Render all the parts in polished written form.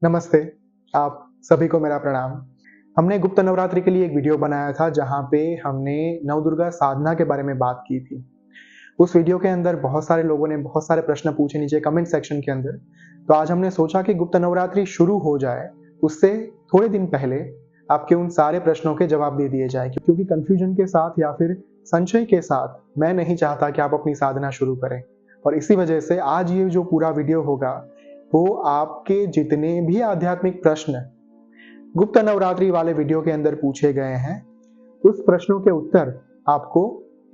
नमस्ते, आप सभी को मेरा प्रणाम। हमने गुप्त नवरात्रि के लिए एक वीडियो बनाया था जहाँ पे हमने नवदुर्गा साधना के बारे में बात की थी। उस वीडियो के अंदर बहुत सारे लोगों ने बहुत सारे प्रश्न पूछे नीचे कमेंट सेक्शन के अंदर। तो आज हमने सोचा कि गुप्त नवरात्रि शुरू हो जाए, उससे थोड़े दिन पहले आपके उन सारे प्रश्नों के जवाब दे दिए जाएँ क्योंकि कन्फ्यूजन के साथ या फिर संशय के साथ मैं नहीं चाहता कि आप अपनी साधना शुरू करें। और इसी वजह से आज ये जो पूरा वीडियो होगा, वो आपके जितने भी आध्यात्मिक प्रश्न गुप्त नवरात्रि वाले वीडियो के अंदर पूछे गए हैं, उस प्रश्नों के उत्तर आपको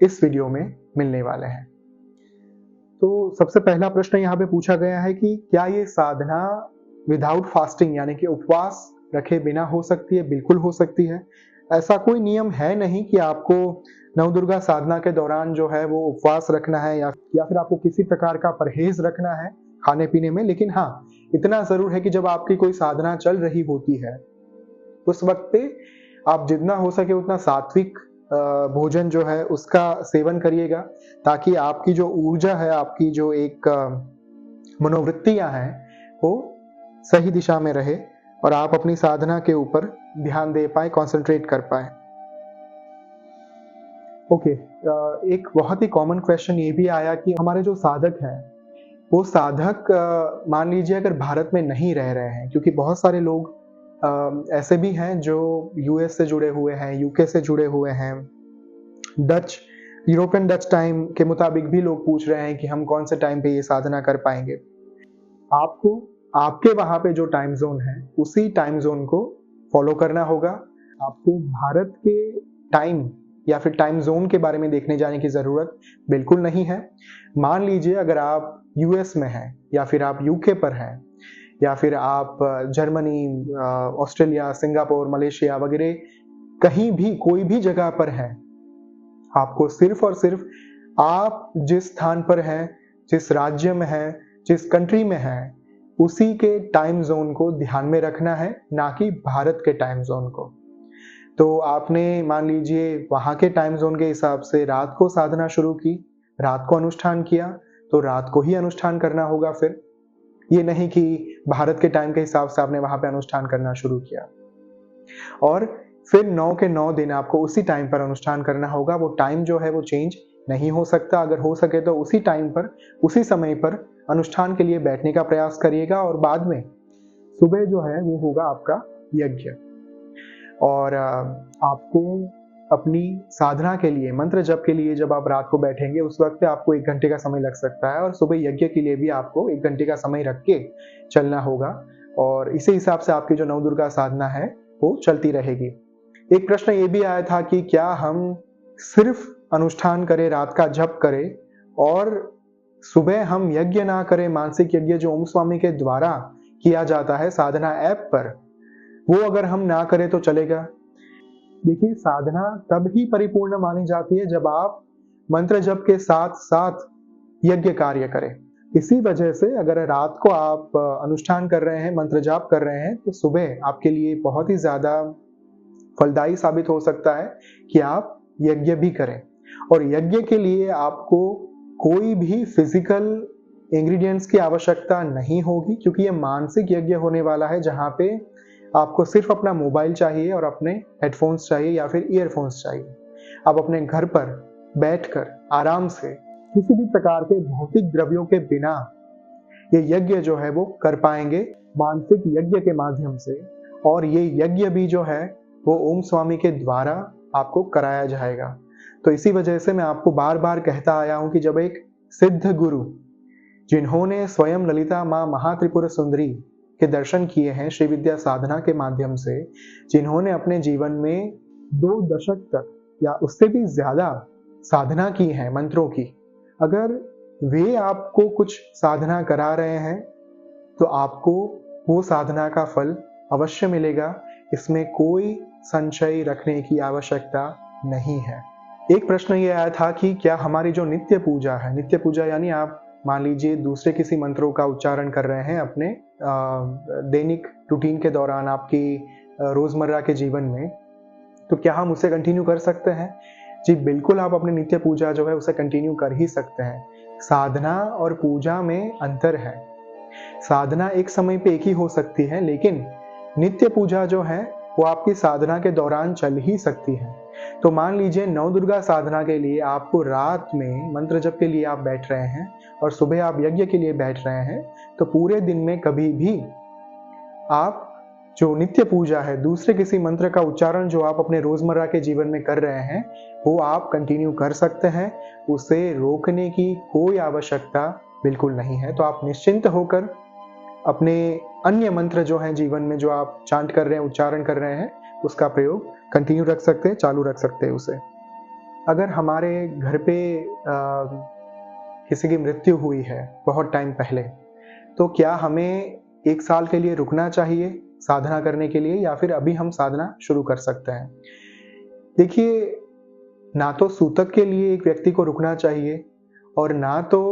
इस वीडियो में मिलने वाले हैं। तो सबसे पहला प्रश्न यहाँ पे पूछा गया है कि क्या ये साधना विदाउट फास्टिंग यानी कि उपवास रखे बिना हो सकती है? बिल्कुल हो सकती है। ऐसा कोई नियम है नहीं कि आपको नवदुर्गा साधना के दौरान जो है वो उपवास रखना है या फिर आपको किसी प्रकार का परहेज रखना है खाने-पीने में। लेकिन हाँ, इतना ज़रूर है कि जब आपकी कोई साधना चल रही होती है, उस वक़्त पे आप जितना हो सके उतना सात्विक भोजन जो है उसका सेवन करिएगा, ताकि आपकी जो ऊर्जा है, आपकी जो एक मनोवृत्तियाँ हैं, वो सही दिशा में रहे और आप अपनी साधना के ऊपर ध्यान दे पाएँ, कॉन्संट्रेट कर पाएँ। ओके, एक बहुत ही कॉमन क्वेश्चन ये भी आया कि हमारे जो साधक हैं, वो साधक मान लीजिए अगर भारत में नहीं रह रहे हैं, क्योंकि बहुत सारे लोग ऐसे भी हैं जो यूएस से जुड़े हुए हैं, यूके से जुड़े हुए हैं, डच यूरोपियन डच टाइम के मुताबिक भी लोग पूछ रहे हैं कि हम कौन से टाइम पे ये साधना कर पाएंगे। आपको आपके वहाँ पे जो टाइम ज़ोन है, उसी टाइम ज़ोन को फ़ॉलो करना होगा। आपको भारत के टाइम या फिर टाइम ज़ोन के बारे में देखने जाने की ज़रूरत बिल्कुल नहीं है। मान लीजिए अगर आप यूएस में हैं या फिर आप यूके पर हैं या फिर आप जर्मनी, ऑस्ट्रेलिया, सिंगापुर, मलेशिया वगैरह कहीं भी कोई भी जगह पर हैं, आपको सिर्फ़ और सिर्फ़ आप जिस स्थान पर हैं, जिस राज्य में हैं, जिस कंट्री में हैं, उसी के टाइम ज़ोन को ध्यान में रखना है, ना कि भारत के टाइम ज़ोन को। तो आपने मान लीजिए वहाँ के टाइम ज़ोन के हिसाब से रात को साधना शुरू की, रात को अनुष्ठान किया, तो रात को ही अनुष्ठान करना होगा फिर। ये नहीं कि भारत के टाइम के हिसाब से आपने वहाँ पे अनुष्ठान करना शुरू किया। और फिर 9 के 9 दिन आपको उसी टाइम पर अनुष्ठान करना होगा। वो टाइम जो है वो चेंज नहीं हो सकता। अगर हो सके तो उसी टाइम पर, उसी समय पर अनुष्ठान के लिए बैठने का प्रयास करिएगा और बाद में सुबह जो है वो होगा आपका यज्ञ। और आपको अपनी साधना के लिए, मंत्र जप के लिए जब आप रात को बैठेंगे, उस वक़्त पे आपको 1 घंटे का समय लग सकता है और सुबह यज्ञ के लिए भी आपको 1 घंटे का समय रख के चलना होगा और इसी हिसाब से आपकी जो नवदुर्गा साधना है, वो चलती रहेगी। एक प्रश्न ये भी आया था कि क्या हम सिर्फ़ अनुष्ठान करें, रात का जप करें और सुबह हम यज्ञ ना करें, मानसिक यज्ञ जो ओम स्वामी के द्वारा किया जाता है साधना ऐप पर, वो अगर हम ना करें तो चलेगा? देखिए, साधना तब ही परिपूर्ण मानी जाती है जब आप मंत्र जप के साथ-साथ यज्ञ कार्य करें। इसी वजह से अगर रात को आप अनुष्ठान कर रहे हैं, मंत्र जाप कर रहे हैं, तो सुबह आपके लिए बहुत ही ज़्यादा फलदायी साबित हो सकता है कि आप यज्ञ भी करें। और यज्ञ के लिए आपको कोई भी फिज़िकल इंग्रीडिएंट्स की आवश्यकता नहीं होगी, क्योंकि ये मानसिक यज्ञ होने वाला है जहाँ पे आपको सिर्फ़ अपना मोबाइल चाहिए और अपने हेडफ़ोन्स चाहिए या फिर ईयरफ़ोन्स चाहिए। आप अपने घर पर बैठकर आराम से किसी भी प्रकार के भौतिक द्रव्यों के बिना ये यज्ञ जो है वो कर पाएँगे मानसिक यज्ञ के माध्यम से। और ये यज्ञ भी जो है वो ओम स्वामी के द्वारा आपको कराया जाएगा। तो इसी वजह से मैं आपको बार-बार कहता आया हूँ कि जब एक सिद्ध गुरु, जिन्होंने स्वयं ललिता माँ महात्रिपुर सुंदरी के दर्शन किए हैं श्री विद्या साधना के माध्यम से, जिन्होंने अपने जीवन में 2 दशक तक या उससे भी ज़्यादा साधना की है मंत्रों की, अगर वे आपको कुछ साधना करा रहे हैं, तो आपको वो साधना का फल अवश्य मिलेगा। इसमें कोई संशय रखने की आवश्यकता नहीं है। एक प्रश्न ये आया था कि क्या हमारी जो नित्य पूजा है, नित्य पूजा यानी आप मान लीजिए दूसरे किसी मंत्रों का उच्चारण कर रहे हैं अपने दैनिक रूटीन के दौरान आपकी रोज़मर्रा के जीवन में, तो क्या हम उसे कंटिन्यू कर सकते हैं? जी बिल्कुल, आप अपनी नित्य पूजा जो है उसे कंटिन्यू कर ही सकते हैं। साधना और पूजा में अंतर है। साधना एक समय पे एक ही हो सकती है, लेकिन नित्य पूजा जो है वो आपकी साधना के दौरान चल ही सकती है। तो मान लीजिए नवदुर्गा साधना के लिए आपको रात में मंत्र जप के लिए आप बैठ रहे हैं और सुबह आप यज्ञ के लिए बैठ रहे हैं, तो पूरे दिन में कभी भी आप जो नित्य पूजा है, दूसरे किसी मंत्र का उच्चारण जो आप अपने रोजमर्रा के जीवन में कर रहे हैं, वो आप कंटिन्यू कर सकते हैं। उसे रोकने की कोई आवश्यकता बिल्कुल नहीं है। तो आप निश्चिंत होकर अपने अन्य मंत्र जो हैं जीवन में जो आप चांट कर रहे हैं, उच्चारण कर रहे हैं, उसका प्रयोग कंटिन्यू रख सकते हैं, चालू रख सकते हैं उसे। अगर हमारे घर पे किसी की मृत्यु हुई है बहुत टाइम पहले, तो क्या हमें 1 साल के लिए रुकना चाहिए साधना करने के लिए, या फिर अभी हम साधना शुरू कर सकते हैं? देखिए, ना तो सूतक के लिए एक व्यक्ति को रुकना चाहिए और ना तो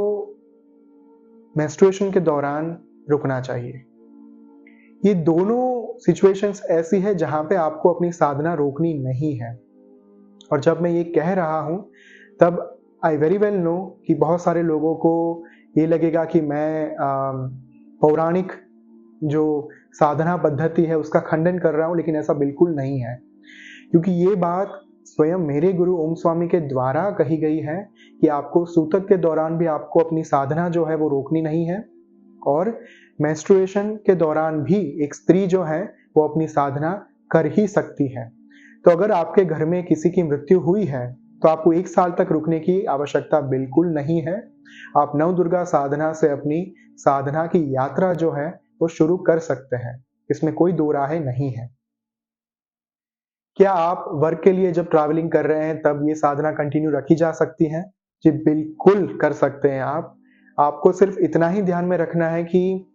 मेंस्ट्रुएशन के दौरान रुकना चाहिए। ये दोनों सिचुएशंस ऐसी है जहाँ पे आपको अपनी साधना रोकनी नहीं है। और जब मैं ये कह रहा हूँ, तब आई वेरी वेल नो कि बहुत सारे लोगों को ये लगेगा कि मैं पौराणिक जो साधना पद्धति है उसका खंडन कर रहा हूँ, लेकिन ऐसा बिल्कुल नहीं है। क्योंकि ये बात स्वयं मेरे गुरु ओम स्वामी के द्वारा कही गई है कि आपको सूतक के दौरान भी आपको अपनी साधना जो है वो रोकनी नहीं है, और मेंस्ट्रुएशन के दौरान भी एक स्त्री जो है वो अपनी साधना कर ही सकती है। तो अगर आपके घर में किसी की मृत्यु हुई है, तो आपको 1 साल तक रुकने की आवश्यकता बिल्कुल नहीं है। आप नवदुर्गा साधना से अपनी साधना की यात्रा जो है वो शुरू कर सकते हैं। इसमें कोई दो राहें नहीं है। क्या आप वर्क के लिए जब ट्रैवलिंग कर रहे हैं तब ये साधना कंटिन्यू रखी जा सकती है? जी बिल्कुल कर सकते हैं आप। आपको सिर्फ इतना ही ध्यान में रखना है कि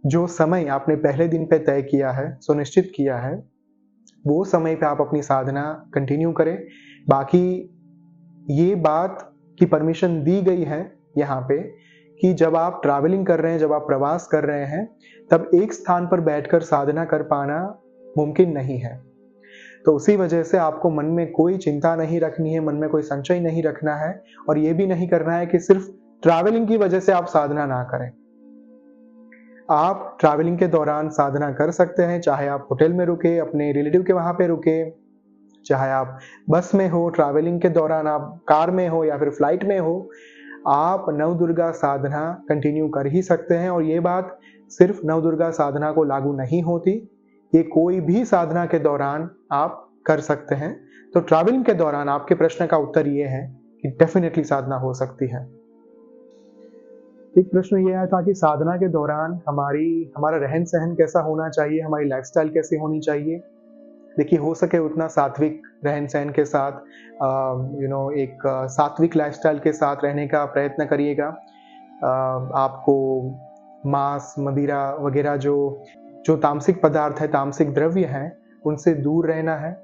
जो समय आपने पहले दिन पे तय किया है, सुनिश्चित किया है, वो समय पे आप अपनी साधना कंटिन्यू करें। बाकी ये बात की परमिशन दी गई है यहाँ पे कि जब आप ट्रैवलिंग कर रहे हैं, जब आप प्रवास कर रहे हैं, तब एक स्थान पर बैठकर साधना कर पाना मुमकिन नहीं है। तो उसी वजह से आपको मन में कोई चिंता नहीं रखनी है, मन में कोई संशय नहीं रखना है, और ये भी नहीं करना है कि सिर्फ ट्रैवलिंग की वजह से आप साधना ना करें। आप ट्रैवलिंग के दौरान साधना कर सकते हैं, चाहे आप होटल में रुके, अपने रिलेटिव के वहाँ पे रुके, चाहे आप बस में हो, ट्रैवलिंग के दौरान आप कार में हो या फिर फ्लाइट में हो, आप नवदुर्गा साधना कंटिन्यू कर ही सकते हैं। और ये बात सिर्फ नवदुर्गा साधना को लागू नहीं होती, ये कोई भी साधना के दौरान आप कर सकते हैं। तो ट्रैवलिंग के दौरान आपके प्रश्न का उत्तर ये है कि डेफिनेटली साधना हो सकती है। एक प्रश्न ये आया था कि साधना के दौरान हमारा रहन-सहन कैसा होना चाहिए, हमारी लाइफ़स्टाइल कैसी होनी चाहिए? देखिए, हो सके उतना सात्विक रहन-सहन के साथ एक सात्विक लाइफ़स्टाइल के साथ रहने का प्रयत्न करिएगा। आपको मांस, मदिरा वगैरह जो तामसिक पदार्थ है, तामसिक द्रव्य हैं, उनसे दूर रहना है।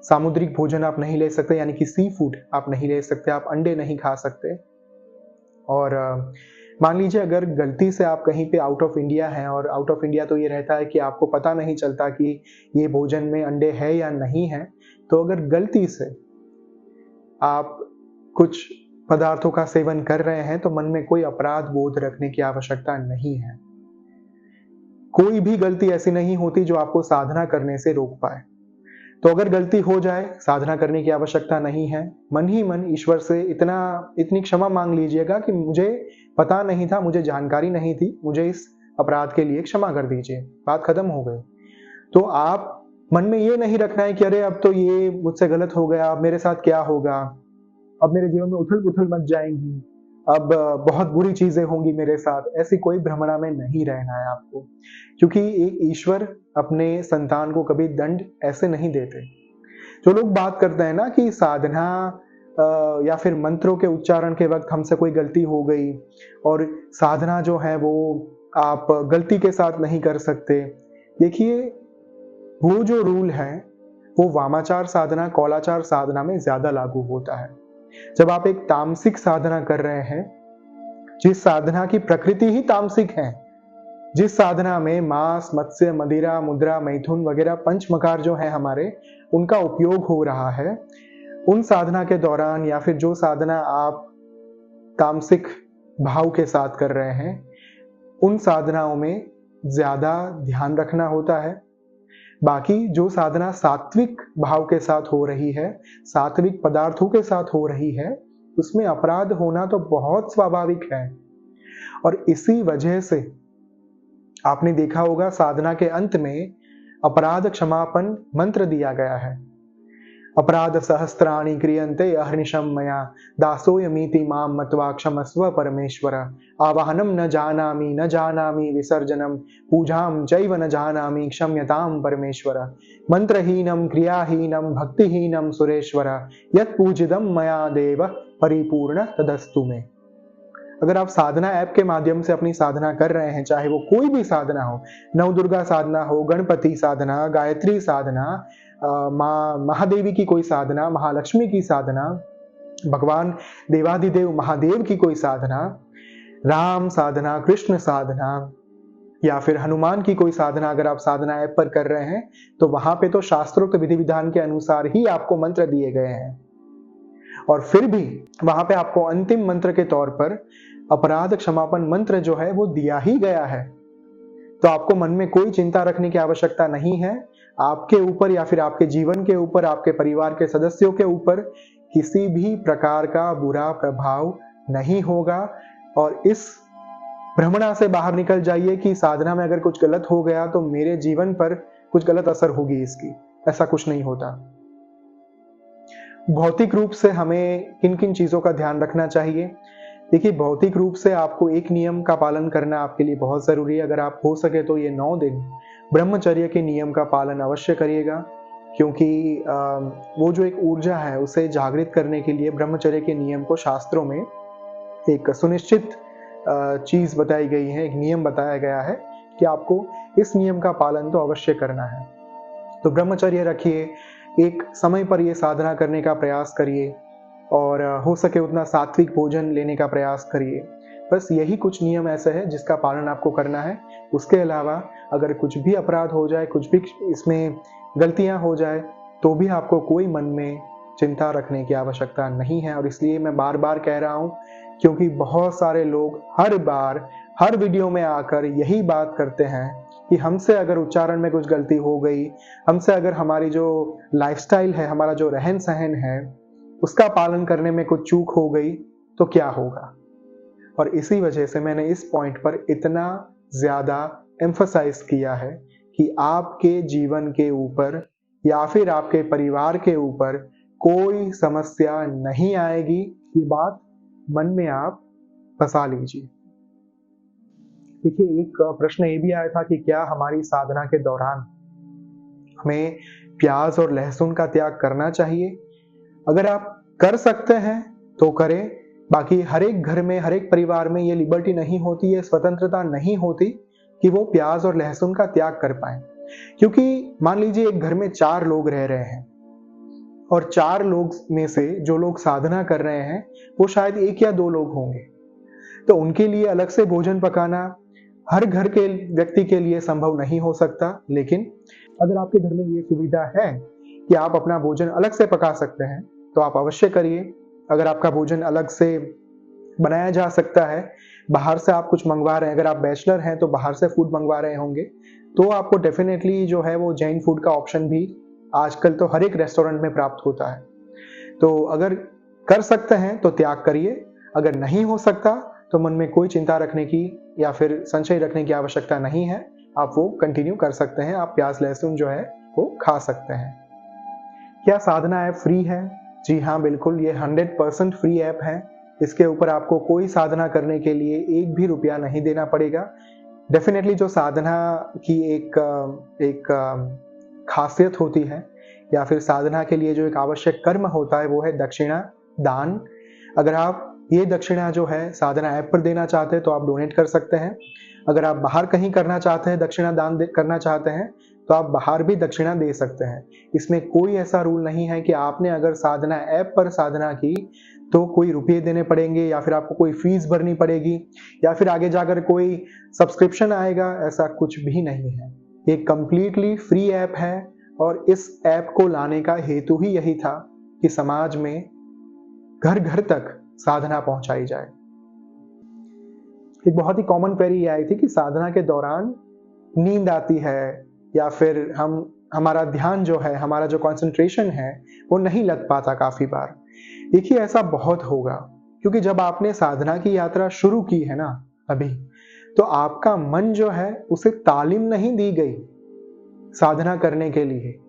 सामुद्रिक भोजन आप नहीं ले सकते, यानी कि सी फूड आप नहीं ले सकते, आप अंडे नहीं खा सकते। और मान लीजिए अगर गलती से आप कहीं पे आउट ऑफ इंडिया हैं, और आउट ऑफ इंडिया तो ये रहता है कि आपको पता नहीं चलता कि ये भोजन में अंडे हैं या नहीं हैं, तो अगर गलती से आप कुछ पदार्थों का सेवन कर रहे हैं, तो मन में कोई अपराध बोध रखने की आवश्यकता नहीं है। कोई भी गलती ऐसी नहीं होती जो आपको साधना करने से रोक पाए। तो अगर गलती हो जाए, साधना करने की आवश्यकता नहीं है। मन ही मन ईश्वर से इतनी क्षमा मांग लीजिएगा कि मुझे पता नहीं था, मुझे जानकारी नहीं थी, मुझे इस अपराध के लिए क्षमा कर दीजिए, बात खत्म हो गई। तो आप मन में ये नहीं रखना है कि अरे अब तो ये मुझसे गलत हो गया, अब मेरे साथ क्या होगा, अब मेरे जीवन में उथल-पुथल मच जाएगी, अब बहुत बुरी चीजें होंगी मेरे साथ। ऐसी कोई भ्रमणा में नहीं रहना है आपको, क्योंकि एक ईश्वर अपने संतान को कभी दंड ऐसे नहीं देते। जो लोग बात करते हैं ना कि साधना या फिर मंत्रों के उच्चारण के वक्त हमसे कोई गलती हो गई, और साधना जो है वो आप गलती के साथ नहीं कर सकते। देखिए, वो जो रूल है वो वामाचार साधना, कौलाचार साधना में ज्यादा लागू होता है। जब आप एक तामसिक साधना कर रहे हैं, जिस साधना की प्रकृति ही तामसिक है, जिस साधना में मांस, मत्स्य, मदिरा, मुद्रा, मैथुन वगैरह पंच मकार जो है हमारे, उनका उपयोग हो रहा है, उन साधना के दौरान या फिर जो साधना आप तामसिक भाव के साथ कर रहे हैं, उन साधनाओं में ज़्यादा ध्यान रखना होता है। बाकी जो साधना सात्विक भाव के साथ हो रही है, सात्विक पदार्थों के साथ हो रही है, उसमें अपराध होना तो बहुत स्वाभाविक है। और इसी वजह से आपने देखा होगा साधना के अंत में अपराध क्षमापन मंत्र दिया गया है। अपराध सहस्त्राणि क्रियन्ते अहर्निशं मया दासोऽयमीति मां मत्वा क्षमस्व परमेश्वर। आवाहनं न जानामि विसर्जनं पूजां चैव न जानामि क्षम्यतां परमेश्वर। मंत्रहीनं क्रियाहीनं भक्तिहीनं सुरेश्वर यत् पूजितं मया देव परिपूर्ण तदस्तु मे। अगर आप साधना ऐप के माध्यम से अपनी साधना कर रहे हैं, चाहे वो कोई भी साधना हो, नवदुर्गा साधना हो, गणपति साधना, गायत्री साधना, माँ महादेवी की कोई साधना, महालक्ष्मी की साधना, भगवान देवाधिदेव महादेव की कोई साधना, राम साधना, कृष्ण साधना या फिर हनुमान की कोई साधना, अगर आप साधना ऐप पर कर रहे हैं तो वहां पे तो शास्त्रोक्त विधि विधान के अनुसार ही आपको मंत्र दिए गए हैं। और फिर भी वहां पे आपको अंतिम मंत्र के तौर पर अपराध क्षमापन मंत्र जो है वो दिया ही गया है। तो आपको मन में कोई चिंता रखने की आवश्यकता नहीं है। आपके ऊपर या फिर आपके जीवन के ऊपर, आपके परिवार के सदस्यों के ऊपर किसी भी प्रकार का बुरा प्रभाव नहीं होगा। और इस भ्रमणा से बाहर निकल जाइए कि साधना में अगर कुछ गलत हो गया तो मेरे जीवन पर कुछ गलत असर होगी इसकी। ऐसा कुछ नहीं होता। भौतिक रूप से हमें किन किन चीजों का ध्यान रखना चाहिए? देखिए, भौतिक रूप से आपको एक नियम का पालन करना आपके लिए बहुत जरूरी है। अगर आप हो सके तो ये 9 दिन ब्रह्मचर्य के नियम का पालन अवश्य करिएगा, क्योंकि वो जो एक ऊर्जा है उसे जागृत करने के लिए ब्रह्मचर्य के नियम को शास्त्रों में एक सुनिश्चित चीज बताई गई है, एक नियम बताया गया है कि आपको इस नियम का पालन तो अवश्य करना है। तो ब्रह्मचर्य रखिए, एक समय पर ये साधना करने का प्रयास करिए और हो सके उतना सात्विक भोजन लेने का प्रयास करिए। बस यही कुछ नियम ऐसे हैं जिसका पालन आपको करना है। उसके अलावा अगर कुछ भी अपराध हो जाए, कुछ भी इसमें गलतियां हो जाए, तो भी आपको कोई मन में चिंता रखने की आवश्यकता नहीं है। और इसलिए मैं बार बार कह रहा हूँ, क्योंकि बहुत सारे लोग हर बार हर वीडियो में आकर यही बात करते हैं कि हमसे अगर उच्चारण में कुछ गलती हो गई, हमसे अगर हमारी जो लाइफस्टाइल है, हमारा जो रहन सहन है, उसका पालन करने में कुछ चूक हो गई तो क्या होगा। और इसी वजह से मैंने इस पॉइंट पर इतना ज्यादा एम्फसाइज किया है कि आपके जीवन के ऊपर या फिर आपके परिवार के ऊपर कोई समस्या नहीं आएगी। ये बात मन में आप बसा लीजिए। देखिए, एक प्रश्न ये भी आया था कि क्या हमारी साधना के दौरान हमें प्याज और लहसुन का त्याग करना चाहिए? अगर आप कर सकते हैं तो करें। बाकी हर एक घर में, हर एक परिवार में ये लिबर्टी नहीं होती, ये स्वतंत्रता नहीं होती कि वो प्याज और लहसुन का त्याग कर पाए। क्योंकि मान लीजिए एक घर में 4 लोग रह रहे हैं और 4 लोग में से जो लोग साधना कर रहे हैं वो शायद 1 या 2 लोग होंगे। तो उनके लिए अलग से भोजन पकाना हर घर के व्यक्ति के लिए संभव नहीं हो सकता। लेकिन अगर आपके घर में ये सुविधा है कि आप अपना भोजन अलग से पका सकते हैं तो आप अवश्य करिए। अगर आपका भोजन अलग से बनाया जा सकता है, बाहर से आप कुछ मंगवा रहे हैं, अगर आप बैचलर हैं तो बाहर से फूड मंगवा रहे होंगे, तो आपको डेफिनेटली जो है वो जैन फूड का ऑप्शन भी आजकल तो हर एक रेस्टोरेंट में प्राप्त होता है। तो अगर कर सकते हैं तो त्याग करिए, अगर नहीं हो सकता तो मन में कोई चिंता रखने की या फिर संशय रखने की आवश्यकता नहीं है। आप वो कंटिन्यू कर सकते हैं, आप प्याज लहसुन जो है वो खा सकते हैं। क्या साधना ऐप फ्री है? जी हाँ, बिल्कुल, ये 100% फ्री ऐप है। इसके ऊपर आपको कोई साधना करने के लिए 1 भी रुपया नहीं देना पड़ेगा। डेफिनेटली जो साधना की एक खासियत होती है या फिर साधना के लिए जो एक आवश्यक कर्म होता है वो है दक्षिणा दान। अगर आप ये दक्षिणा जो है साधना ऐप पर देना चाहते हैं तो आप डोनेट कर सकते हैं। अगर आप बाहर कहीं करना चाहते हैं, दक्षिणा दान करना चाहते हैं, तो आप बाहर भी दक्षिणा दे सकते हैं। इसमें कोई ऐसा रूल नहीं है कि आपने अगर साधना ऐप पर साधना की तो कोई रुपये देने पड़ेंगे या फिर आपको कोई फीस भरनी पड़ेगी या फिर आगे जाकर कोई सब्सक्रिप्शन आएगा। ऐसा कुछ भी नहीं है। ये कंप्लीटली फ्री ऐप है और इस ऐप को लाने का हेतु ही यही था कि समाज में घर घर तक साधना पहुंचाई जाए। एक बहुत ही कॉमन क्वेरी ये आई थी कि साधना के दौरान नींद आती है या फिर हमारा ध्यान जो है, हमारा जो कंसंट्रेशन है, वो नहीं लग पाता काफ़ी बार। देखिए ऐसा बहुत होगा, क्योंकि जब आपने साधना की यात्रा शुरू की है ना अभी, तो आपका मन जो है उसे तालीम नहीं दी गई साधना करने के लिए।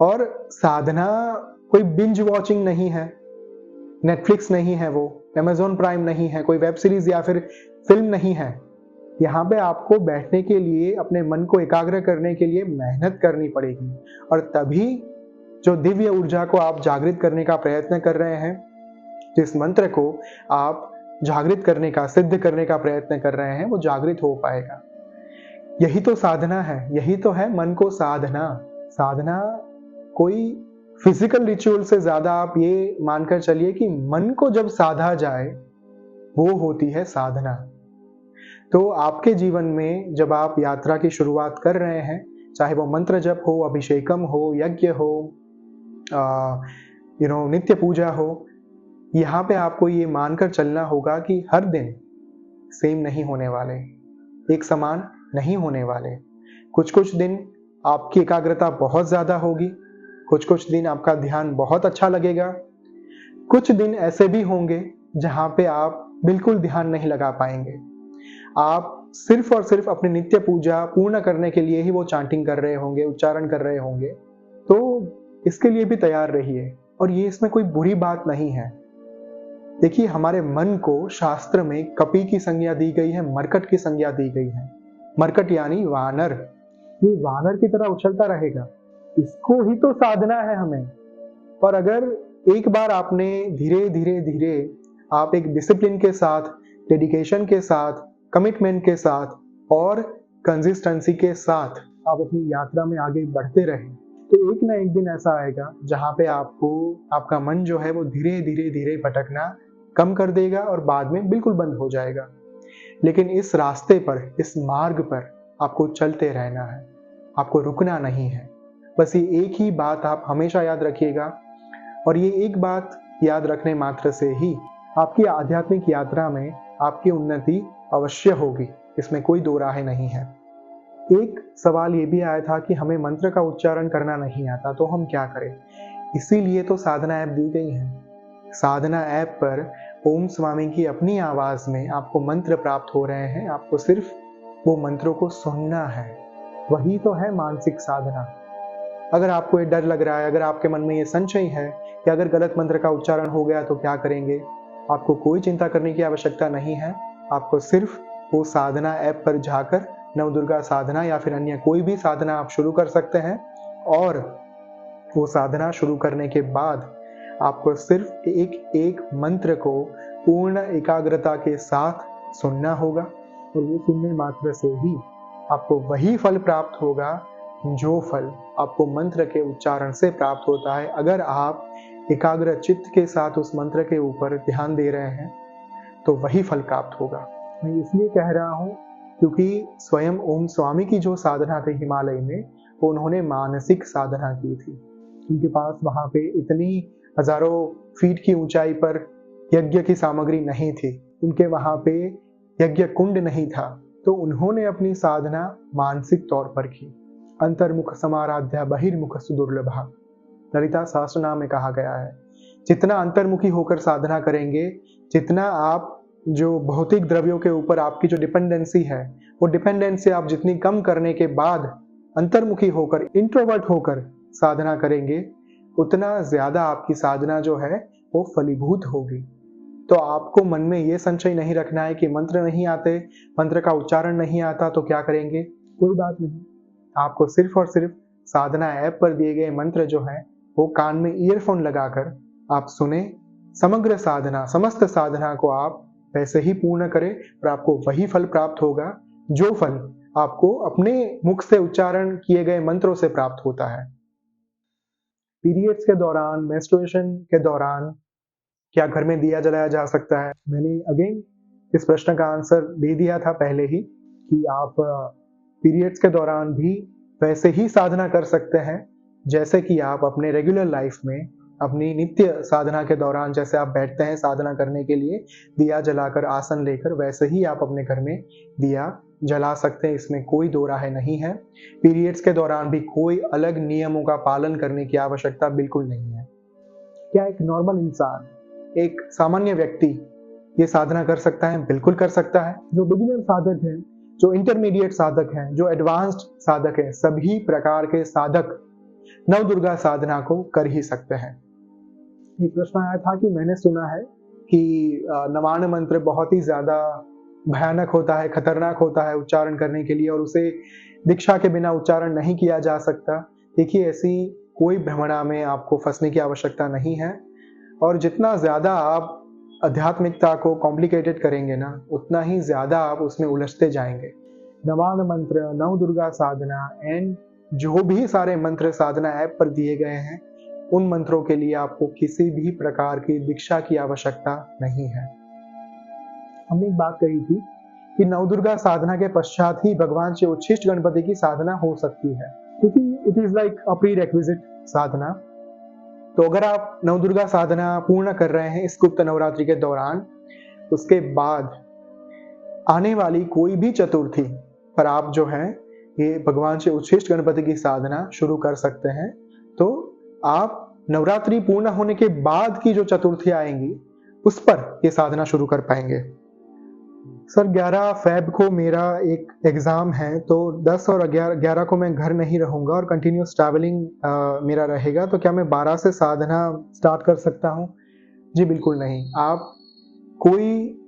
और साधना कोई बिंज वॉचिंग नहीं है, नेटफ्लिक्स नहीं है वो, अमेज़न प्राइम नहीं है, कोई वेब सीरीज़ या फिर फ़िल्म नहीं है। यहाँ पे आपको बैठने के लिए, अपने मन को एकाग्र करने के लिए मेहनत करनी पड़ेगी और तभी जो दिव्य ऊर्जा को आप जागृत करने का प्रयत्न कर रहे हैं, जिस मंत्र को आप जागृत करने का, सिद्ध करने का प्रयत्न कर रहे हैं, वो जागृत हो पाएगा। यही तो साधना है, यही तो है मन को साधना। साधना कोई फिजिकल रिचुअल से ज़्यादा आप ये मानकर चलिए कि मन को जब साधा जाए, वो होती है साधना। तो आपके जीवन में जब आप यात्रा की शुरुआत कर रहे हैं, चाहे वो मंत्र जप हो, अभिषेकम हो, यज्ञ हो, नित्य पूजा हो, यहाँ पे आपको ये मानकर चलना होगा कि हर दिन सेम नहीं होने वाले, एक समान नहीं होने वाले। कुछ-कुछ दिन आपकी एकाग्रता बहुत ज़्यादा होगी, कुछ-कुछ दिन आपका ध्यान बहुत अच्छा लगेगा, कुछ दिन ऐसे भी होंगे जहाँ पे आप बिल्कुल ध्यान नहीं लगा पाएँगे। आप सिर्फ़ और सिर्फ़ अपनी नित्य पूजा पूर्ण करने के लिए ही वो चैंटिंग कर रहे होंगे, उच्चारण कर रहे होंगे। तो इसके लिए भी तैयार रहिए और ये इसमें कोई बुरी बात नहीं है। देखिए हमारे मन को शास्त्र में कपि की संज्ञा दी गई है, मरकट की संज्ञा दी गई है। मरकट यानी वानर, ये वानर की तरह उछलता रहेगा, इसको ही तो साधना है हमें। और अगर एक बार आपने धीरे-धीरे आप एक डिसिप्लिन के साथ, डेडिकेशन के साथ, कमिटमेंट के साथ और कंसिस्टेंसी के साथ आप अपनी यात्रा में आगे बढ़ते रहें, तो एक ना एक दिन ऐसा आएगा जहाँ पे आपका मन जो है वो धीरे-धीरे भटकना कम कर देगा और बाद में बिल्कुल बंद हो जाएगा। लेकिन इस रास्ते पर, इस मार्ग पर आपको चलते रहना है, आपको रुकना नहीं है। बस ये एक ही बात आप हमेशा याद रखिएगा और ये एक बात याद रखने मात्र से ही आपकी आध्यात्मिक यात्रा में आपकी उन्नति अवश्य होगी, इसमें कोई दो राहें नहीं है। एक सवाल ये भी आया था कि हमें मंत्र का उच्चारण करना नहीं आता, तो हम क्या करें? इसीलिए तो साधना ऐप दी गई है। साधना ऐप पर ओम स्वामी की अपनी आवाज़ में आपको मंत्र प्राप्त हो रहे हैं, आपको सिर्फ वो मंत्रों को सुनना है। वही तो है मानसिक साधना। अगर आपको ये डर लग रहा है, अगर आपके मन में ये संशय है कि अगर गलत मंत्र का उच्चारण हो गया तो क्या करेंगे? आपको कोई चिंता करने की आवश्यकता नहीं है। आपको सिर्फ वो साधना ऐप पर जाकर नवदुर्गा साधना या फिर अन्य कोई भी साधना आप शुरू कर सकते हैं और वो साधना शुरू करने के बाद आपको सिर्फ एक मंत्र को पूर्ण एकाग्रता के साथ सुनना होगा और वो सुनने मात्र से ही आपको वही फल प्राप्त होगा जो फल आपको मंत्र के उच्चारण से प्राप्त होता है। अगर आप एकाग्र चित्त के साथ उस मंत्र के ऊपर ध्यान दे रहे हैं तो वही फल प्राप्त होगा। मैं इसलिए कह रहा हूँ क्योंकि स्वयं ओम स्वामी की जो साधना थी हिमालय में, वो उन्होंने मानसिक साधना की थी। उनके पास वहाँ पे इतनी हजारों फीट की ऊंचाई पर यज्ञ की सामग्री नहीं थी, उनके वहाँ पे यज्ञ कुंड नहीं था, तो उन्होंने अपनी साधना मानसिक तौर पर की। अंतर्मुख समाराध्या बहिर्मुख सुदुर्लभा, ललिता सहस्त्रनाम में कहा गया है। जितना अंतर्मुखी होकर साधना करेंगे, जितना आप जो भौतिक द्रव्यों के ऊपर आपकी जो डिपेंडेंसी है, वो डिपेंडेंसी आप जितनी कम करने के बाद अंतर्मुखी होकर, इंट्रोवर्ट होकर साधना करेंगे, उतना ज्यादा आपकी साधना जो है वो फलीभूत होगी। तो आपको मन में ये संशय नहीं रखना है कि मंत्र नहीं आते, मंत्र का उच्चारण नहीं आता तो क्या करेंगे? कोई बात नहीं। आपको सिर्फ और सिर्फ साधना ऐप पर दिए गए मंत्र जो है वो कान में ईयरफोन लगाकर आप सुने, समग्र साधना, समस्त साधना को आप वैसे ही पूर्ण करें और आपको वही फल प्राप्त होगा जो फल आपको अपने मुख से उच्चारण किए गए मंत्रों से प्राप्त होता है। पीरियड्स के दौरान, मेंस्ट्रुएशन के दौरान क्या घर में दिया जलाया जा सकता है? मैंने अगेन इस प्रश्न का आंसर दे दिया था पहले ही कि आप पीरियड्स के दौरान भी वैसे ही साधना कर सकते हैं जैसे कि आप अपने रेगुलर लाइफ में अपनी नित्य साधना के दौरान जैसे आप बैठते हैं साधना करने के लिए दिया जलाकर आसन लेकर, वैसे ही आप अपने घर में दिया जला सकते हैं, इसमें कोई दो राय नहीं है। पीरियड्स के दौरान भी कोई अलग नियमों का पालन करने की आवश्यकता बिल्कुल नहीं है। क्या एक नॉर्मल इंसान, एक सामान्य व्यक्ति ये साधना कर सकता है? बिल्कुल कर सकता है। जो बिगिनर साधक हैं, जो इंटरमीडिएट साधक हैं, जो एडवांस्ड साधक हैं, सभी प्रकार के साधक नवदुर्गा साधना को कर ही सकते हैं। एक प्रश्न आया था कि मैंने सुना है कि नवान्न मंत्र बहुत ही ज्यादा भयानक होता है, खतरनाक होता है उच्चारण करने के लिए और उसे दीक्षा के बिना उच्चारण नहीं किया जा सकता। देखिए, ऐसी कोई भ्रमणा में आपको फंसने की आवश्यकता नहीं है और जितना ज्यादा आप आध्यात्मिकता को कॉम्प्लिकेटेड करेंगे ना, उतना ही ज्यादा आप उसमें उलझते जाएंगे। नवान्न मंत्र, नवदुर्गा साधना एंड जो भी सारे मंत्र साधना ऐप पर दिए गए हैं, उन मंत्रों के लिए आपको किसी भी प्रकार की दीक्षा की आवश्यकता नहीं है। हमने एक बात कही थी कि नवदुर्गा साधना के पश्चात ही भगवान श्री उच्छिष्ट गणपति की साधना हो सकती है, क्योंकि it is like a prerequisite साधना। तो अगर आप नवदुर्गा साधना पूर्ण कर रहे हैं इस गुप्त नवरात्रि के दौरान, उसके बाद आने वाली कोई भी चतुर्थी पर आप जो है ये भगवान श्री उच्छिष्ट गणपति की साधना शुरू कर सकते हैं। तो आप नवरात्रि पूर्ण होने के बाद की जो चतुर्थी आएंगी उस पर ये साधना शुरू कर पाएंगे। सर 11 फेब को मेरा एक एग्जाम है, तो 10 और 11 को मैं घर नहीं रहूंगा और कंटिन्यूस ट्रैवलिंग मेरा रहेगा, तो क्या मैं 12 से साधना स्टार्ट कर सकता हूँ? जी बिल्कुल नहीं। आप कोई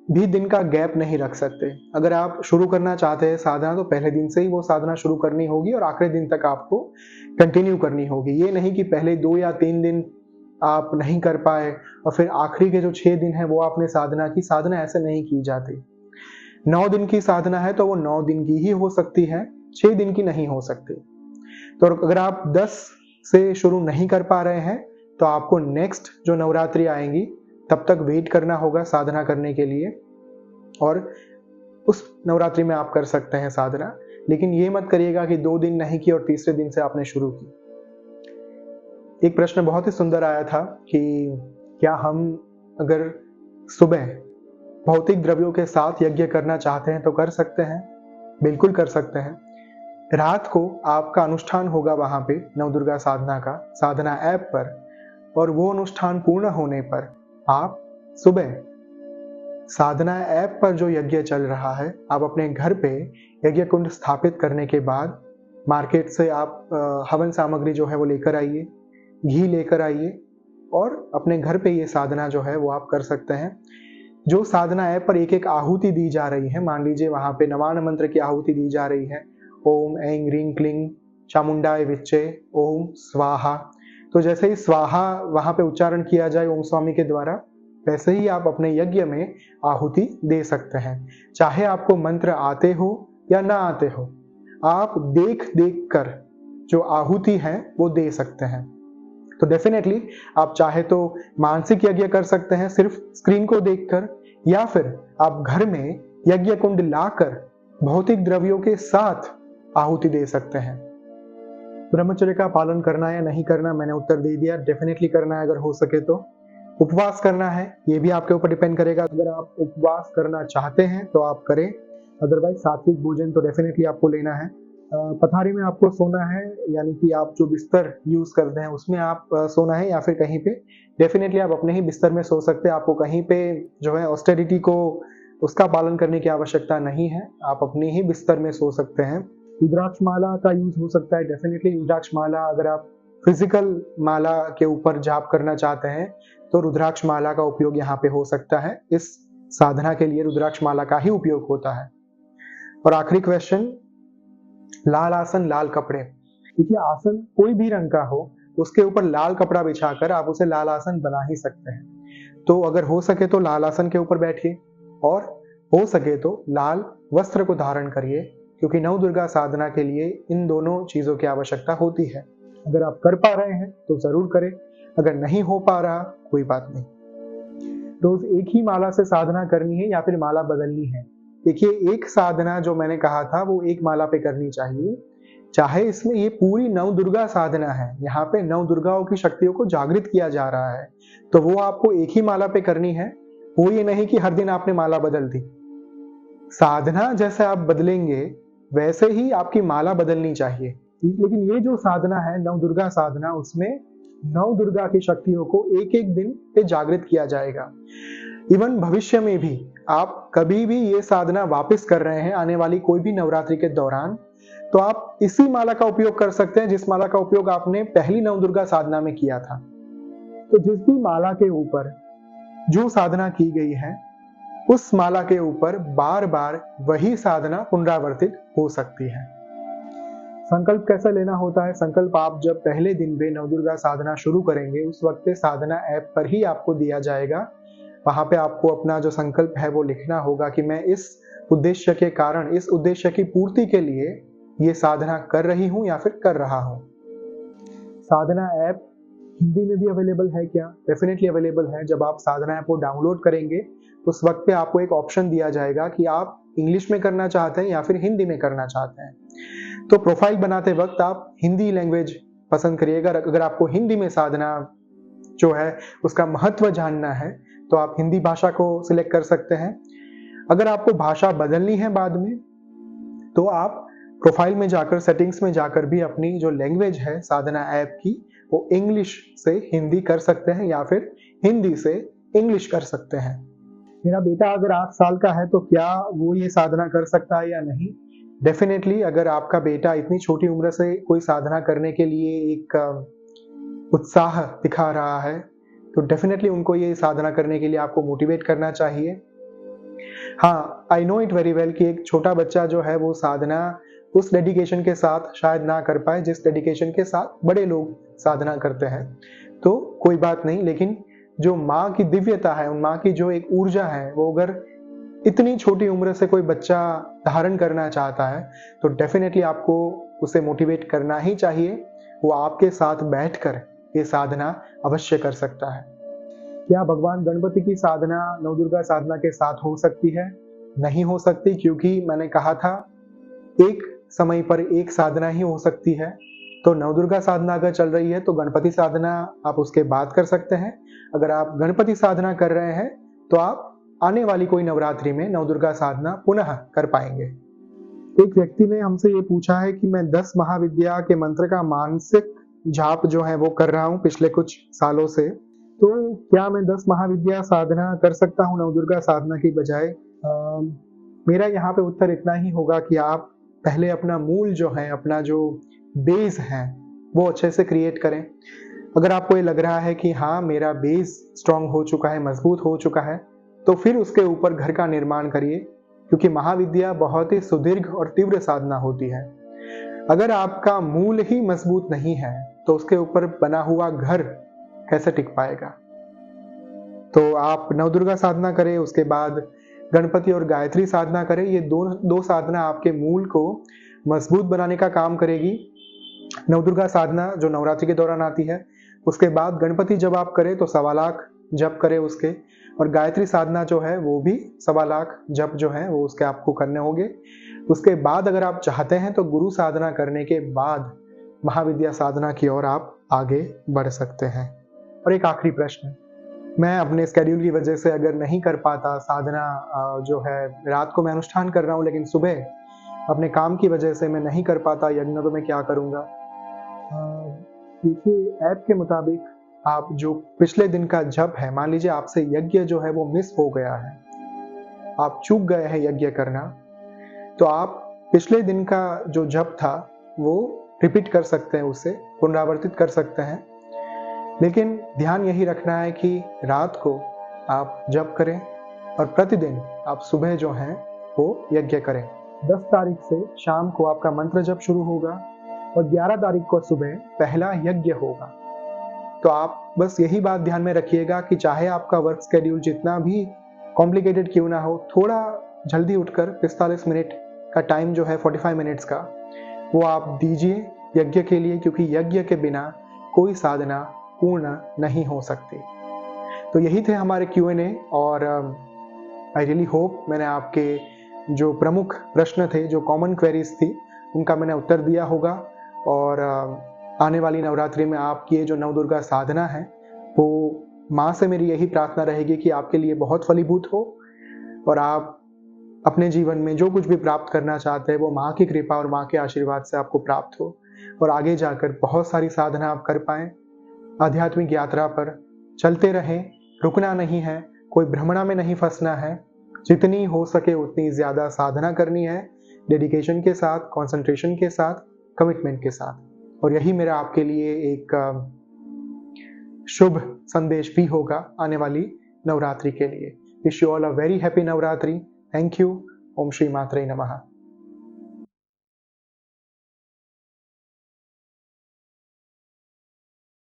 भी दिन का गैप नहीं रख सकते। अगर आप शुरू करना चाहते हैं साधना, तो पहले दिन से ही वो साधना शुरू करनी होगी और आखिरी दिन तक आपको कंटिन्यू करनी होगी। ये नहीं कि पहले 2 या 3 दिन आप नहीं कर पाए और फिर आखिरी के जो 6 दिन है वो आपने साधना की। साधना ऐसे नहीं की जाती। 9 दिन की साधना है तो वो 9 दिन की ही हो सकती है, 6 दिन की नहीं हो सकती। तो अगर आप 10 से शुरू नहीं कर पा रहे हैं तो आपको नेक्स्ट जो नवरात्रि आएंगी तब तक वेट करना होगा साधना करने के लिए, और उस नवरात्रि में आप कर सकते हैं साधना। लेकिन ये मत करिएगा कि 2 दिन नहीं की और तीसरे दिन से आपने शुरू की। एक प्रश्न बहुत ही सुंदर आया था कि क्या हम अगर सुबह भौतिक द्रव्यों के साथ यज्ञ करना चाहते हैं तो कर सकते हैं? बिल्कुल कर सकते हैं। रात को आपका अनुष्ठान होगा वहां पे नवदुर्गा साधना का, साधना ऐप पर, और वो अनुष्ठान पूर्ण होने पर आप सुबह साधना ऐप पर जो यज्ञ चल रहा है, आप अपने घर पे यज्ञ कुंड स्थापित करने के बाद मार्केट से आप हवन सामग्री जो है वो लेकर आइए, घी लेकर आइए और अपने घर पे ये साधना जो है वो आप कर सकते हैं। जो साधना ऐप पर एक एक आहुति दी जा रही है, मान लीजिए वहां पे नवान्न मंत्र की आहुति दी जा रही है, ओम ऐं ह्रीं क्लीं चामुंडाय विच्चे ओम स्वाहा। तो जैसे ही स्वाहा वहां पे उच्चारण किया जाए ओम स्वामी के द्वारा, वैसे ही आप अपने यज्ञ में आहुति दे सकते हैं। चाहे आपको मंत्र आते हो या ना आते हो, आप देख देख कर जो आहुति है वो दे सकते हैं। तो डेफिनेटली आप चाहे तो मानसिक यज्ञ कर सकते हैं सिर्फ स्क्रीन को देखकर, या फिर आप घर में यज्ञ कुंड लाकर भौतिक द्रव्यों के साथ आहुति दे सकते हैं। ब्रह्मचर्य का पालन करना है या नहीं करना, मैंने उत्तर दे दिया। डेफिनेटली करना है अगर हो सके तो। उपवास करना है, ये भी आपके ऊपर डिपेंड करेगा। अगर आप उपवास करना चाहते हैं तो आप करें, अदरवाइज सात्विक भोजन तो डेफिनेटली आपको लेना है। पथारी में आपको सोना है, यानी कि आप जो बिस्तर यूज करते हैं उसमें आप सोना है, या फिर कहीं पे डेफिनेटली आप अपने ही बिस्तर में सो सकते हैं। आपको कहीं पे जो है ऑस्टेरिटी को उसका पालन करने की आवश्यकता नहीं है, आप अपने ही बिस्तर में सो सकते हैं। रुद्राक्ष माला का यूज हो सकता है, डेफिनेटली रुद्राक्ष माला, अगर आप फिजिकल माला के ऊपर जाप करना चाहते हैं तो रुद्राक्ष माला का उपयोग यहाँ पे हो सकता है। इस साधना के लिए रुद्राक्ष माला का ही उपयोग होता है। और आखिरी क्वेश्चन, लाल आसन लाल कपड़े। देखिए, आसन कोई भी रंग का हो, उसके ऊपर लाल कपड़ा बिछाकर आप उसे लाल आसन बना ही सकते हैं। तो अगर हो सके तो लाल आसन के ऊपर बैठिए और हो सके तो लाल वस्त्र को धारण करिए, क्योंकि नवदुर्गा साधना के लिए इन दोनों चीजों की आवश्यकता होती है। अगर आप कर पा रहे हैं तो जरूर करें, अगर नहीं हो पा रहा कोई बात नहीं। रोज एक ही माला से साधना करनी है या फिर माला बदलनी है? देखिए, एक साधना जो मैंने कहा था वो एक माला पे करनी चाहिए। चाहे इसमें ये पूरी नवदुर्गा साधना है, यहाँ पे नवदुर्गाओं की शक्तियों को जागृत किया जा रहा है, तो वो आपको एक ही माला पे करनी है। वो ये नहीं कि हर दिन आपने माला बदल दी। साधना जैसे आप बदलेंगे, वैसे ही आपकी माला बदलनी चाहिए। लेकिन ये जो साधना है नवदुर्गा साधना, उसमें नवदुर्गा की शक्तियों को एक-एक दिन पे जागृत किया जाएगा। इवन भविष्य में भी आप कभी भी ये साधना वापस कर रहे हैं आने वाली कोई भी नवरात्रि के दौरान, तो आप इसी माला का उपयोग कर सकते हैं जिस माला का उपयोग आपने पहली नवदुर्गा साधना में किया था। तो जिस भी माला के ऊपर जो साधना की गई है, उस माला के ऊपर बार-बार वही साधना पुनरावर्तित हो सकती है। संकल्प कैसे लेना होता है? संकल्प आप जब पहले दिन पे नवदुर्गा साधना शुरू करेंगे, उस वक्त पे साधना ऐप पर ही आपको दिया जाएगा। वहाँ पे आपको अपना जो संकल्प है वो लिखना होगा कि मैं इस उद्देश्य के कारण, इस उद्देश्य की पूर्ति के लिए ये साधना कर रही हूँ या फिर कर रहा हूँ। साधना ऐप हिंदी में भी अवेलेबल है क्या? डेफिनेटली अवेलेबल है। जब आप साधना ऐप को डाउनलोड करेंगे, उस वक्त पे आपको एक ऑप्शन दिया जाएगा कि आप इंग्लिश में करना चाहते हैं या फिर हिंदी में करना चाहते हैं। तो प्रोफाइल बनाते वक्त आप हिंदी लैंग्वेज पसंद करिएगा। अगर आपको हिंदी में साधना जो है उसका महत्व जानना है, तो आप हिंदी भाषा को सिलेक्ट कर सकते हैं। अगर आपको भाषा बदलनी है बाद में, तो आप प्रोफाइल में जाकर, सेटिंग्स में जाकर भी अपनी जो लैंग्वेज है साधना ऐप की, वो इंग्लिश से हिंदी कर सकते हैं या फिर हिंदी से इंग्लिश कर सकते हैं। मेरा बेटा अगर 8 साल का है, तो क्या वो ये साधना कर सकता है या नहीं? डेफिनेटली अगर आपका बेटा इतनी छोटी उम्र से कोई साधना करने के लिए एक उत्साह दिखा रहा है, तो डेफिनेटली उनको ये साधना करने के लिए आपको मोटिवेट करना चाहिए। हाँ, I know it very well कि एक छोटा बच्चा जो है वो साधना उस डेडिकेशन के साथ शायद ना कर पाए जिस डेडिकेशन के साथ बड़े लोग साधना करते हैं। तो कोई बात नहीं, लेकिन जो माँ की दिव्यता है, उन माँ की जो एक ऊर्जा है, वो अगर इतनी छोटी उम्र से कोई बच्चा धारण करना चाहता है, तो डेफिनेटली आपको उसे मोटिवेट करना ही चाहिए। वो आपके साथ बैठकर ये साधना अवश्य कर सकता है। क्या भगवान गणपति की साधना नवदुर्गा साधना के साथ हो सकती है? नहीं हो सकती, क्योंकि मैंने कहा था एक समय पर एक साधना ही हो सकती है। तो नवदुर्गा साधना अगर चल रही है, तो गणपति साधना आप उसके बाद कर सकते हैं। अगर आप गणपति साधना कर रहे हैं, तो आप आने वाली कोई नवरात्रि में नवदुर्गा साधना पुनः कर पाएंगे। एक व्यक्ति ने हमसे ये पूछा है कि मैं 10 महाविद्या के मंत्र का मानसिक जाप जो है वो कर रहा हूँ पिछले कुछ सालों से, तो क्या मैं 10 महाविद्या साधना कर सकता हूँ नवदुर्गा साधना की बजाय? मेरा यहाँ पे उत्तर इतना ही होगा कि आप पहले अपना मूल जो है, अपना जो बेस है, वो अच्छे से क्रिएट करें। अगर आपको ये लग रहा है कि हाँ, मेरा बेस स्ट्रांग हो चुका है, मजबूत हो चुका है, तो फिर उसके ऊपर घर का निर्माण करिए, क्योंकि महाविद्या बहुत ही सुदीर्घ और तीव्र साधना होती है। अगर आपका मूल ही मजबूत नहीं है, तो उसके ऊपर बना हुआ घर कैसे टिक पाएगा? तो आप नवदुर्गा साधना करें, उसके बाद गणपति और गायत्री साधना करें। ये दो साधना आपके मूल को मजबूत बनाने का काम करेगी। नवदुर्गा साधना जो नवरात्रि के दौरान आती है, उसके बाद गणपति जब आप करें तो 1.25 लाख जप करें उसके, और गायत्री साधना जो है वो भी 1.25 लाख जप जो है वो उसके आपको करने होंगे। उसके बाद अगर आप चाहते हैं तो गुरु साधना करने के बाद महाविद्या साधना की ओर आप आगे बढ़ सकते हैं। और एक आखिरी प्रश्न, मैं अपने स्केड्यूल की वजह से अगर नहीं कर पाता साधना, जो है रात को मैं अनुष्ठान कर रहा हूँ, लेकिन सुबह अपने काम की वजह से मैं नहीं कर पाता यज्ञ, तो मैं क्या करूँगा? देखिए, ऐप के मुताबिक आप जो पिछले दिन का जप है, मान लीजिए आपसे यज्ञ जो है वो मिस हो गया है, आप चूक गए हैं यज्ञ करना, तो आप पिछले दिन का जो जप था वो रिपीट कर सकते हैं, उसे पुनरावर्तित कर सकते हैं। लेकिन ध्यान यही रखना है कि रात को आप जप करें और प्रतिदिन आप सुबह जो है वो यज्ञ करें। 10 तारीख से शाम को आपका मंत्र जप शुरू होगा और 11 तारीख को सुबह पहला यज्ञ होगा। तो आप बस यही बात ध्यान में रखिएगा कि चाहे आपका वर्क शेड्यूल जितना भी कॉम्प्लिकेटेड क्यों ना हो, थोड़ा जल्दी उठकर 45 मिनट का टाइम जो है 45 मिनट्स का, वो आप दीजिए यज्ञ के लिए, क्योंकि यज्ञ के बिना कोई साधना पूर्ण नहीं हो सकती। तो यही थे हमारे Q&A, और आई रियली होप मैंने आपके जो प्रमुख प्रश्न थे, जो कॉमन क्वेरीज थी, उनका मैंने उत्तर दिया होगा। और आने वाली नवरात्रि में आपकी ये जो नवदुर्गा साधना है, वो माँ से मेरी यही प्रार्थना रहेगी कि आपके लिए बहुत फलीभूत हो और आप अपने जीवन में जो कुछ भी प्राप्त करना चाहते हैं, वो माँ की कृपा और माँ के आशीर्वाद से आपको प्राप्त हो और आगे जाकर बहुत सारी साधना आप कर पाएँ। आध्यात्मिक यात्रा पर चलते रहें, रुकना नहीं है, कोई भ्रमणा में नहीं फँसना है। जितनी हो सके उतनी ज़्यादा साधना करनी है, डेडिकेशन के साथ, कंसंट्रेशन के साथ, कमिटमेंट के साथ। और यही मेरा आपके लिए एक शुभ संदेश भी होगा आने वाली नवरात्रि के लिए। Wish you all a very happy Navratri. Thank you. ओम श्री मात्रे नमः।